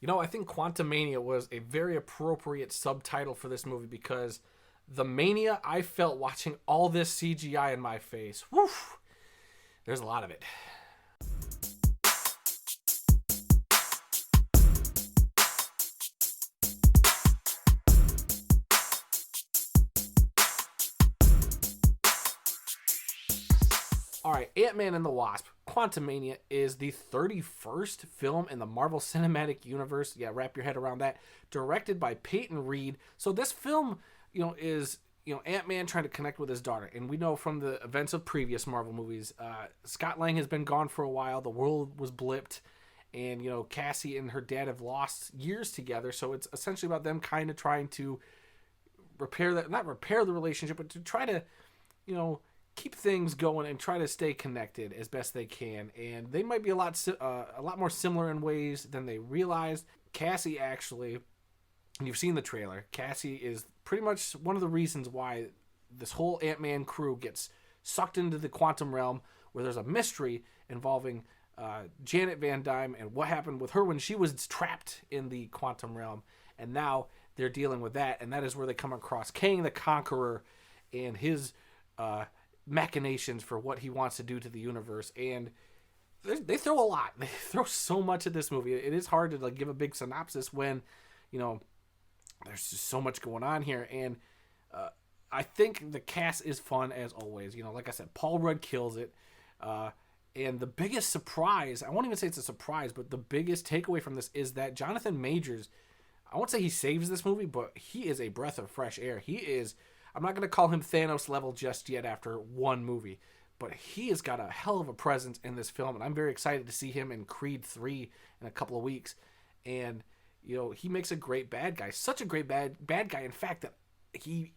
I think Quantumania was a very appropriate subtitle for this movie because the mania I felt watching all this CGI in my face. Woof! There's a lot of it. All right, Ant-Man and the Wasp. Quantumania is the 31st film in the Marvel Cinematic Universe. Yeah, wrap your head around that. Directed by Peyton Reed. So this film, is Ant-Man trying to connect with his daughter, and we know from the events of previous Marvel movies, Scott Lang has been gone for a while. The world was blipped, and Cassie and her dad have lost years together. So it's essentially about them kind of trying to repair that, not repair the relationship, but to try to, you know keep things going and try to stay connected as best they can. And they might be a lot more similar in ways than they realized. Cassie actually, and you've seen the trailer, Cassie is pretty much one of the reasons why this whole Ant-Man crew gets sucked into the quantum realm, where there's a mystery involving Janet Van Dyne and what happened with her when she was trapped in the quantum realm. And now they're dealing with that, and that is where they come across Kang the Conqueror and his machinations for what he wants to do to the universe. And they throw a lot. They throw so much at this movie. It is hard to give a big synopsis when there's just so much going on here. And I think the cast is fun as always. Like I said, Paul Rudd kills it. And the biggest surprise, I won't even say it's a surprise, but the biggest takeaway from this is that Jonathan Majors, I won't say he saves this movie, but he is a breath of fresh air. He is, I'm not going to call him Thanos level just yet after one movie, but he has got a hell of a presence in this film, and I'm very excited to see him in Creed 3 in a couple of weeks. And, he makes a great bad guy. Such a great bad guy, in fact, that he,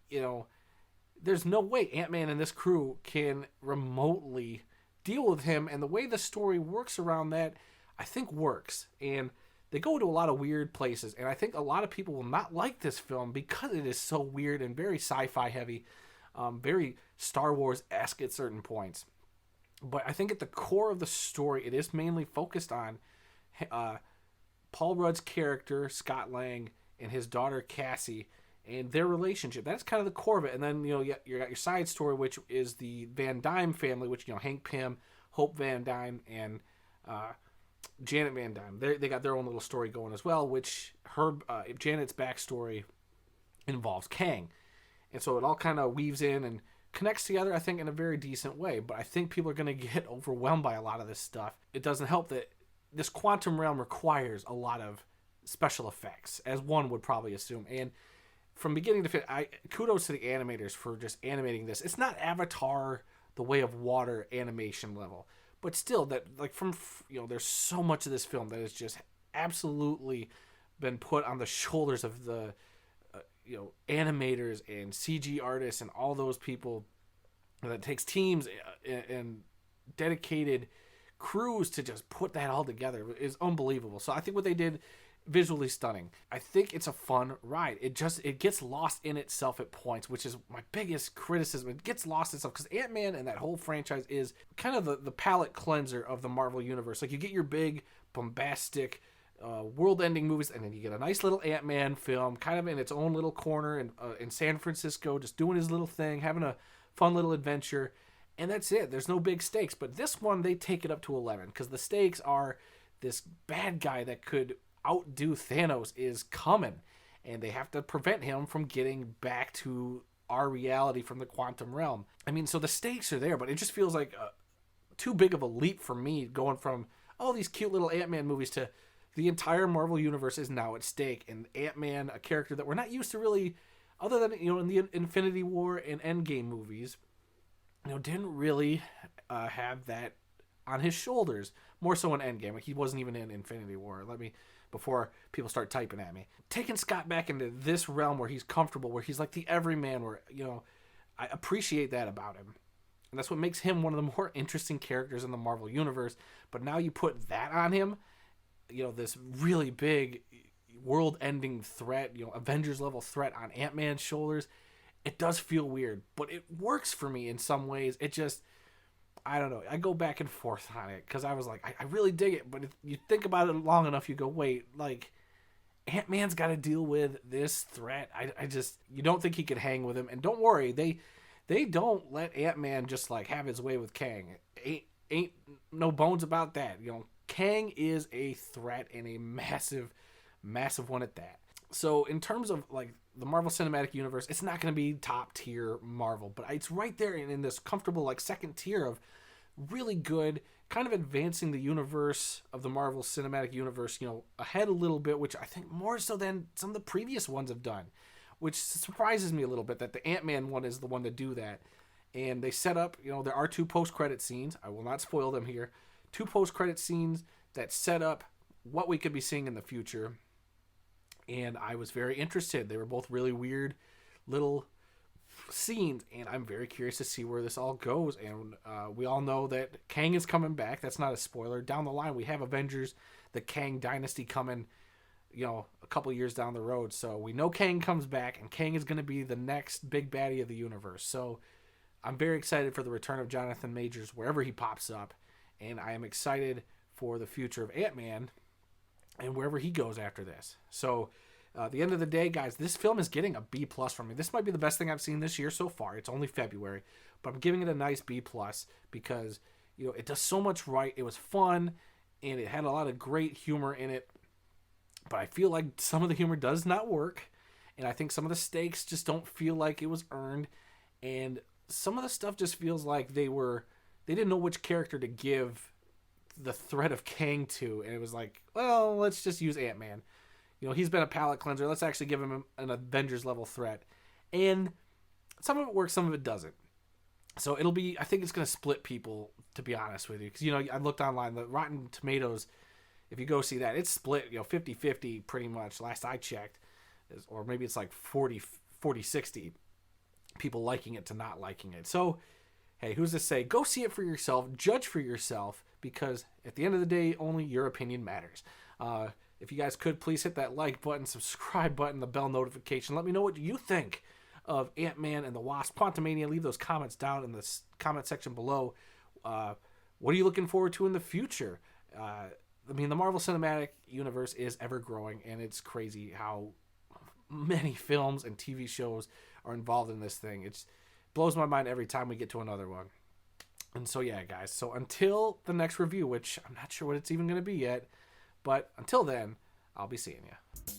there's no way Ant-Man and this crew can remotely deal with him, and the way the story works around that, I think works. And they go to a lot of weird places, and I think a lot of people will not like this film because it is so weird and very sci-fi heavy, very Star Wars-esque at certain points. But I think at the core of the story, it is mainly focused on Paul Rudd's character, Scott Lang, and his daughter, Cassie, and their relationship. That's kind of the core of it. And then, you got your side story, which is the Van Dyne family, which, Hank Pym, Hope Van Dyne, and Janet Van Dyne. They got their own little story going as well, which Janet's backstory involves Kang. And so it all kind of weaves in and connects together, I think, in a very decent way. But I think people are going to get overwhelmed by a lot of this stuff. It doesn't help that this quantum realm requires a lot of special effects, as one would probably assume. And from beginning to fin, kudos to the animators for just animating this. It's not Avatar, The Way of Water animation level. But still, that there's so much of this film that has just absolutely been put on the shoulders of the animators and CG artists and all those people. That takes teams and dedicated crews to just put that all together is unbelievable. So I think what they did, visually stunning. I think it's a fun ride. It gets lost in itself at points, which is my biggest criticism. It gets lost in itself because Ant-Man and that whole franchise is kind of the palate cleanser of the Marvel universe. Like, you get your big bombastic world-ending movies, and then you get a nice little Ant-Man film kind of in its own little corner in San Francisco, just doing his little thing, having a fun little adventure, and that's it. There's no big stakes. But this one, they take it up to 11 because the stakes are this bad guy that could outdo Thanos is coming, and they have to prevent him from getting back to our reality from the quantum realm. I mean, so the stakes are there, but it just feels like too big of a leap for me, going from all these cute little Ant-Man movies to the entire Marvel universe is now at stake, and Ant-Man, a character that we're not used to really, other than in the Infinity War and Endgame movies, didn't really have that on his shoulders. More so in Endgame. Like, he wasn't even in Infinity War. Before people start typing at me. Taking Scott back into this realm where he's comfortable, where he's like the everyman, where, I appreciate that about him. And that's what makes him one of the more interesting characters in the Marvel universe. But now you put that on him, this really big world-ending threat, Avengers-level threat on Ant-Man's shoulders. It does feel weird, but it works for me in some ways. It just, I don't know. I go back and forth on it because I was like, I really dig it. But if you think about it long enough, you go, wait, like, Ant-Man's got to deal with this threat. I just, you don't think he could hang with him. And don't worry, they don't let Ant-Man just like have his way with Kang. Ain't no bones about that. You know, Kang is a threat and a massive, massive one at that. So in terms of like the Marvel Cinematic Universe, it's not going to be top tier Marvel, but it's right there in this comfortable like second tier of really good, kind of advancing the universe of the Marvel Cinematic Universe, you know, ahead a little bit, which I think more so than some of the previous ones have done, which surprises me a little bit that the Ant-Man one is the one to do that. And they set up, you know, there are 2 post-credit scenes. I will not spoil them here. 2 post-credit scenes that set up what we could be seeing in the future. And I was very interested. They were both really weird little scenes, and I'm very curious to see where this all goes. And we all know that Kang is coming back. That's not a spoiler. Down the line, we have Avengers, the Kang Dynasty coming, you know, a couple years down the road. So we know Kang comes back, and Kang is going to be the next big baddie of the universe. So I'm very excited for the return of Jonathan Majors wherever he pops up, and I am excited for the future of Ant-Man and wherever he goes after this. So at the end of the day, guys, this film is getting a B+ from me. This might be the best thing I've seen this year so far. It's only February, but I'm giving it a nice B+ because, you know, it does so much right. It was fun, and it had a lot of great humor in it, but I feel like some of the humor does not work, and I think some of the stakes just don't feel like it was earned, and some of the stuff just feels like they didn't know which character to give the threat of Kang to, and it was like, well, let's just use Ant-Man. You know, he's been a palate cleanser. Let's actually give him an Avengers level threat. And some of it works, some of it doesn't. So I think it's going to split people, to be honest with you. Because, you know, I looked online, the Rotten Tomatoes, if you go see that, it's split, you know, 50-50 pretty much, last I checked. Or maybe it's like 40-60 people liking it to not liking it. So, hey, who's to say? Go see it for yourself. Judge for yourself. Because at the end of the day, only your opinion matters. If you guys could, please hit that like button, subscribe button, the bell notification. Let me know what you think of Ant-Man and the Wasp, Quantumania. Leave those comments down in the comment section below. What are you looking forward to in the future? I mean, the Marvel Cinematic Universe is ever growing, and it's crazy how many films and TV shows are involved in this thing. It blows my mind every time we get to another one. And so, yeah, guys. So until the next review, which I'm not sure what it's even going to be yet, but until then, I'll be seeing you.